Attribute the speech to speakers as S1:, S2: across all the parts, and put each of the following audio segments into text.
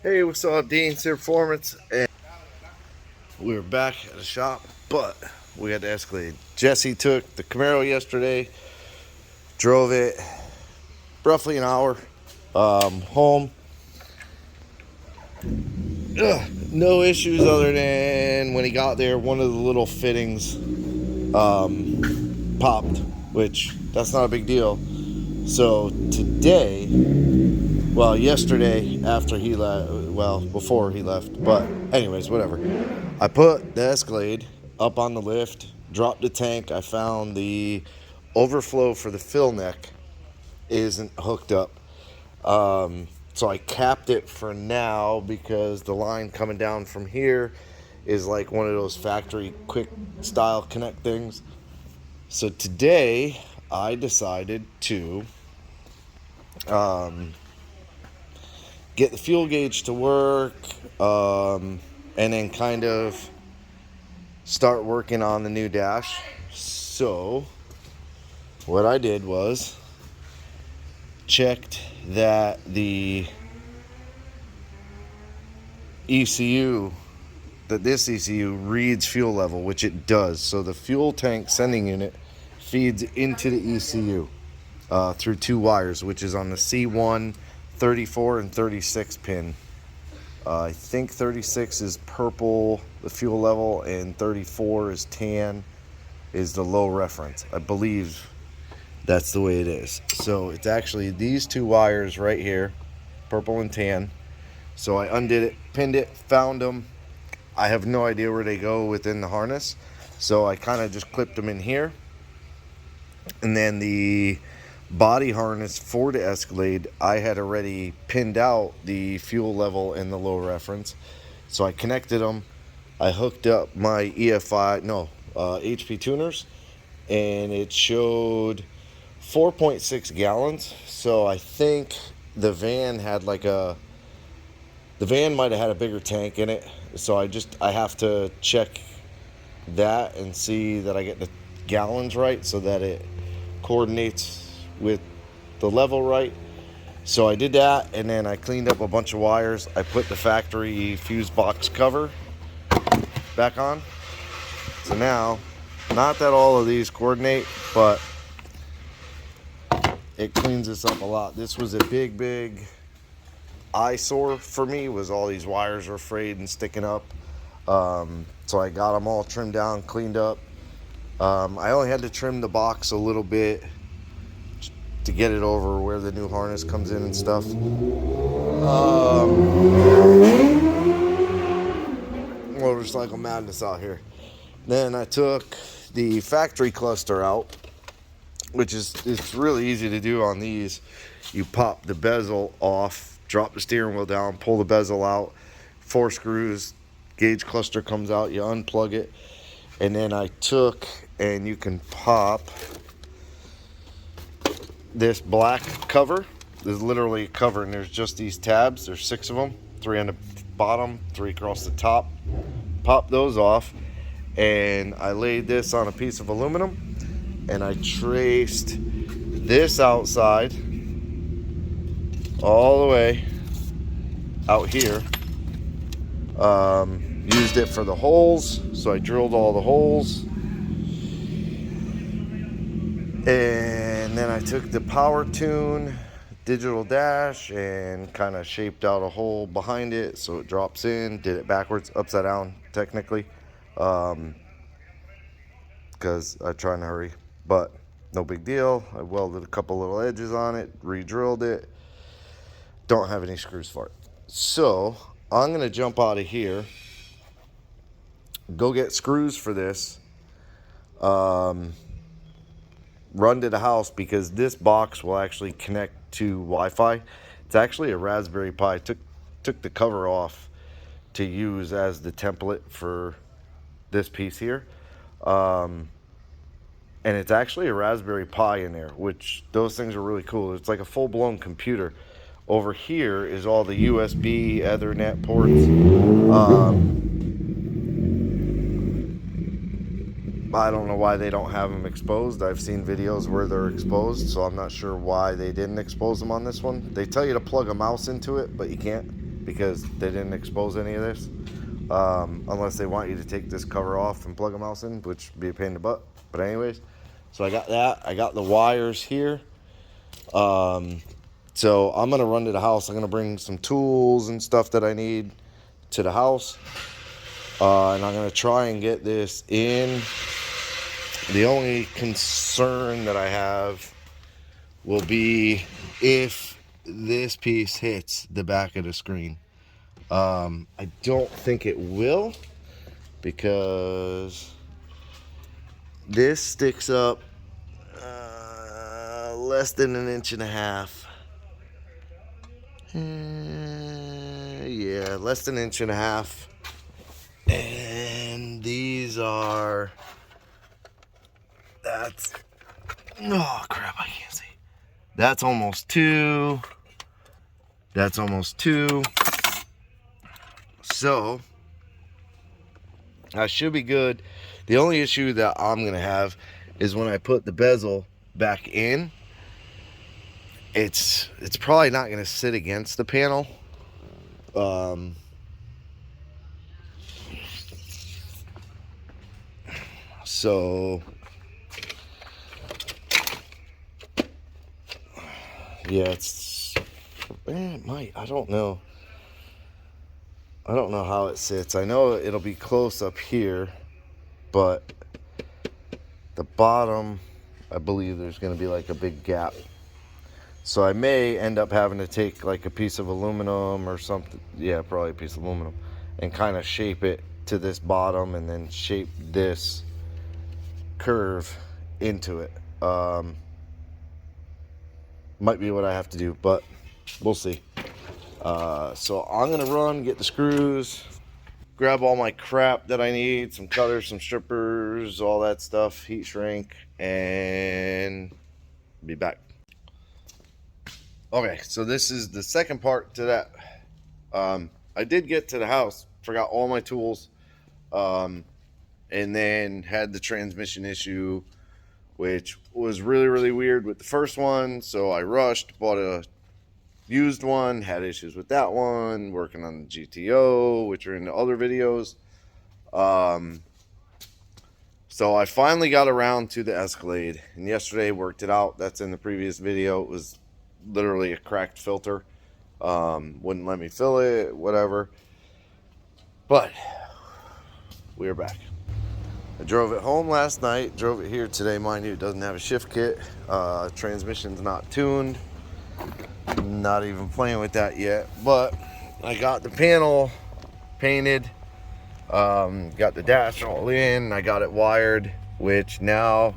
S1: Hey, what's up, Dean's here, Performance, and we're back at the shop, but we had the Escalade. Jesse took the Camaro yesterday, drove it roughly an hour home. No issues other than when he got there, one of the little fittings popped, which that's not a big deal. So today, well, yesterday after he left, well, before he left, but anyways, whatever. I put the Escalade up on the lift, dropped the tank. I found the overflow for the fill neck isn't hooked up. So I capped it for now because the line coming down from here is like one of those factory quick style connect things. So today I decided to get the fuel gauge to work, and then kind of start working on the new dash. So what I did was checked that the ECU, that this ECU reads fuel level, which it does. So the fuel tank sending unit feeds into the ECU through two wires, which is on the C1 34 and 36 pin. I think 36 is purple, the fuel level, and 34 is tan, is the low reference. I believe that's the way it is. So it's actually these two wires right here, purple and tan. So I undid it, pinned it, found them. I have no idea where they go within the harness. So I kind of just clipped them in here. And then the body harness for the Escalade, I had already pinned out the fuel level and the low reference. So I connected them. I hooked up my HP tuners, and it showed 4.6 gallons. So I think the van might have had a bigger tank in it. So I have to check that and see that I get the gallons right so that it coordinates with the level right. So I did that, and then I cleaned up a bunch of wires. I put the factory fuse box cover back on. So now, not that all of these coordinate, but it cleans this up a lot. This was a big eyesore for me, was all these wires were frayed and sticking up. So I got them all trimmed down, cleaned up. I only had to trim the box a little bit to get it over where the new harness comes in and stuff. Motorcycle madness out here. Then I took the factory cluster out, which it's really easy to do on these. You pop the bezel off, drop the steering wheel down, pull the bezel out, 4 screws, gauge cluster comes out, you unplug it. And then I took, and you can pop this black cover. There's literally a cover, and there's just these tabs. There's 6 of them, 3 on the bottom, 3 across the top. Pop those off, and I laid this on a piece of aluminum, and I traced this outside all the way out here. Used it for the holes, so I drilled all the holes. And then I took the Power Tune digital dash and kind of shaped out a hole behind it so it drops in. Did it backwards, upside down technically, because I try and hurry, but no big deal. I welded a couple little edges on it, re-drilled it. Don't have any screws for it. So I'm gonna jump out of here, go get screws for this, run to the house, because this box will actually connect to Wi-Fi. It's actually a Raspberry Pi. Took the cover off to use as the template for this piece here. And it's actually a Raspberry Pi in there, which those things are really cool. It's like a full-blown computer. Over here is all the USB Ethernet ports. I don't know why they don't have them exposed. I've seen videos where they're exposed, so I'm not sure why they didn't expose them on this one. They tell you to plug a mouse into it, but you can't. because they didn't expose any of this. Unless they want you to take this cover off and plug a mouse in, which would be a pain in the butt. But anyways, so I got that. I got the wires here. So I'm going to run to the house. I'm going to bring some tools and stuff that I need to the house. And I'm going to try and get this in. The only concern that I have will be if this piece hits the back of the screen. I don't think it will, because this sticks up less than 1.5 inches. Yeah, less than 1.5 inches. And these are, that's, oh crap, I can't see. That's almost 2. That's almost 2. So I should be good. The only issue that I'm gonna have is when I put the bezel back in, it's probably not gonna sit against the panel. So yeah, it might, I don't know how it sits. I know it'll be close up here, but the bottom, I believe there's going to be like a big gap. So I may end up having to take like a piece of aluminum or something. Yeah, probably a piece of aluminum, and kind of shape it to this bottom and then shape this curve into it. Might be what I have to do, but we'll see. So I'm gonna run, get the screws, grab all my crap that I need, some cutters, some strippers, all that stuff, heat shrink, and be back. Okay, so this is the second part to that. I did get to the house, forgot all my tools, and then had the transmission issue, which was really, really weird with the first one. So I rushed, bought a used one, had issues with that one, working on the GTO, which are in the other videos. So I finally got around to the Escalade, and yesterday worked it out. That's in the previous video. It was literally a cracked filter. Wouldn't let me fill it, whatever. But we're back. I drove it home last night, drove it here today. Mind you, it doesn't have a shift kit. Transmission's not tuned. Not even playing with that yet, but I got the panel painted, got the dash all in, I got it wired, which now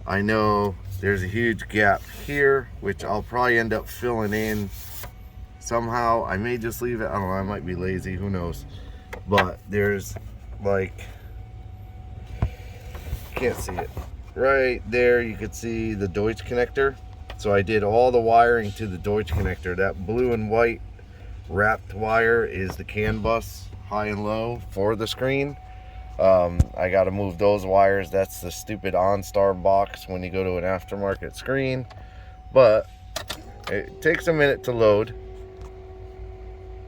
S1: I know there's a huge gap here, which I'll probably end up filling in somehow. I may just leave it, I don't know, I might be lazy, who knows. But there's like, can't see it, right there you can see the Deutsch connector. So I did all the wiring to the Deutsch connector. That blue and white wrapped wire is the CAN bus, high and low, for the screen. I got to move those wires. That's the stupid OnStar box when you go to an aftermarket screen. But it takes a minute to load.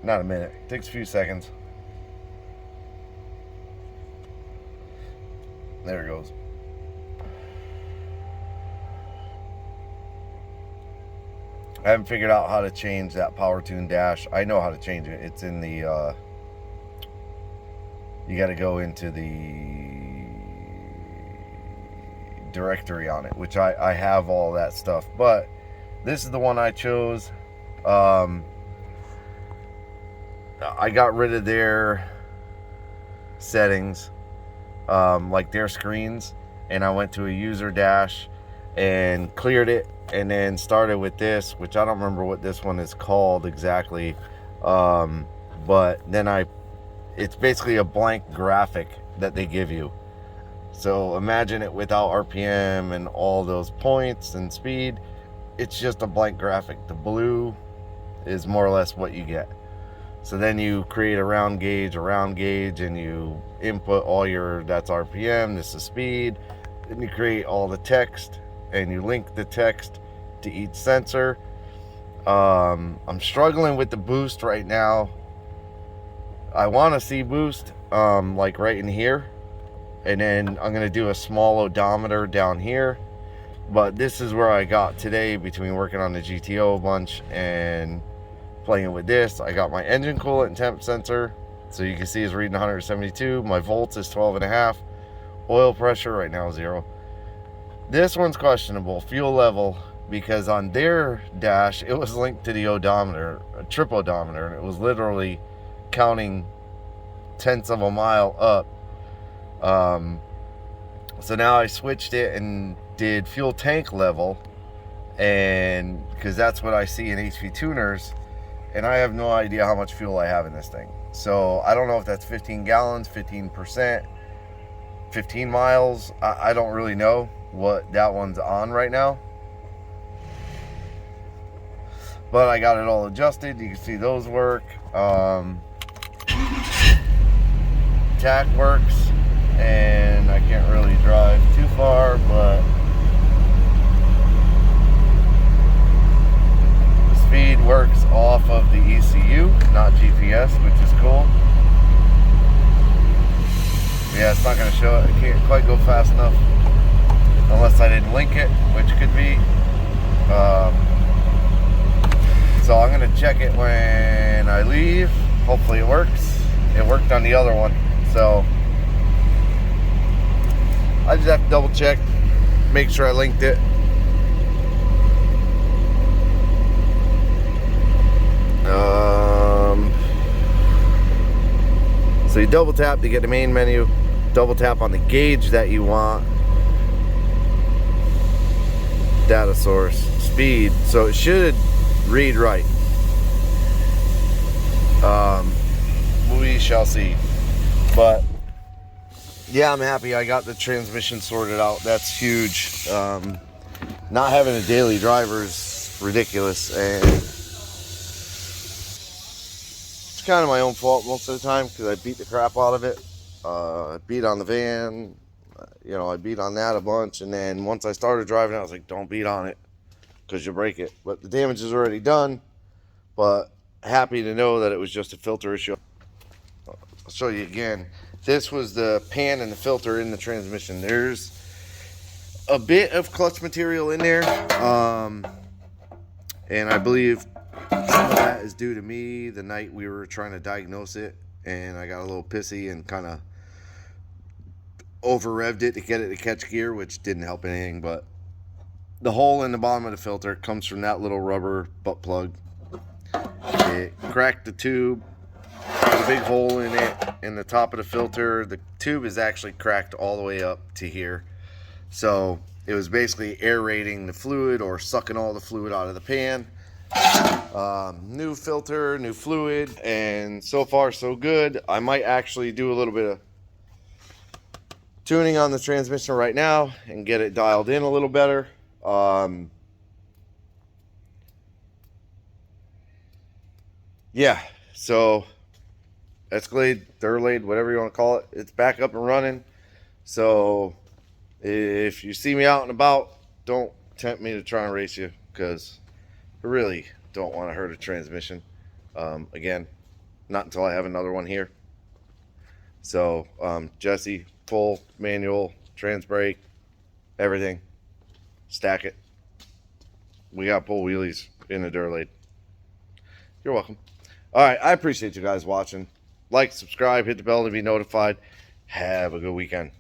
S1: Not a minute, it takes a few seconds. There it goes. I haven't figured out how to change that power tune dash. I know how to change it. It's in the, you got to go into the directory on it, which I have all that stuff. But this is the one I chose. I got rid of their settings, like their screens, and I went to a user dash and cleared it, and then started with this, which I don't remember what this one is called exactly, but then it's basically a blank graphic that they give you. So imagine it without RPM and all those points and speed. It's just a blank graphic. The blue is more or less what you get. So then you create a round gauge, and you input all your, that's RPM, this is speed. Then you create all the text, and you link the text to each sensor. I'm struggling with the boost right now. I want to see boost, like right in here, and then I'm gonna do a small odometer down here. But this is where I got today between working on the GTO a bunch and playing with this. I got my engine coolant temp sensor, so you can see it's reading 172. My volts is 12.5. Oil pressure right now 0. This one's questionable, fuel level, because on their dash it was linked to the odometer, a trip odometer, and it was literally counting tenths of a mile up. So now I switched it and did fuel tank level, and because that's what I see in HP tuners, and I have no idea how much fuel I have in this thing. So I don't know if that's 15 gallons, 15%, 15 miles. I don't really know what that one's on right now, but I got it all adjusted. You can see those work. Tack works, and I can't really drive too far, but the speed works off of the ECU, not GPS, which is cool. Yeah, it's not going to show it. I can't quite go fast enough unless I didn't link it, which could be. So I'm going to check it when I leave. Hopefully it works. It worked on the other one, so I just have to double check, make sure I linked it. So you double tap to get the main menu, double tap on the gauge that you want, data source, speed, so it should read right. We shall see. But yeah, I'm happy I got the transmission sorted out. That's huge. Not having a daily driver is ridiculous, and it's kind of my own fault most of the time because I beat the crap out of it. I beat on the van, you know, I beat on that a bunch, and then once I started driving I was like, don't beat on it because you'll break it. But the damage is already done, but happy to know that it was just a filter issue. I'll show you again. This was the pan and the filter in the transmission. There's a bit of clutch material in there, and I believe some of that is due to me the night we were trying to diagnose it, and I got a little pissy and kind of over revved it to get it to catch gear, which didn't help anything. But the hole in the bottom of the filter comes from that little rubber butt plug. It cracked the tube, a big hole in it in the top of the filter. The tube is actually cracked all the way up to here, so it was basically aerating the fluid or sucking all the fluid out of the pan. New filter, new fluid, and so far so good. I might actually do a little bit of tuning on the transmission right now and get it dialed in a little better. Yeah, so Escalade, Duralade, whatever you want to call it, it's back up and running. So if you see me out and about, don't tempt me to try and race you, because I really don't want to hurt a transmission. Again, not until I have another one here. So Jesse, full manual, trans brake, everything, stack it. We got pull wheelies in the Duralade. You're welcome. All right, I appreciate you guys watching. Like, subscribe, hit the bell to be notified. Have a good weekend.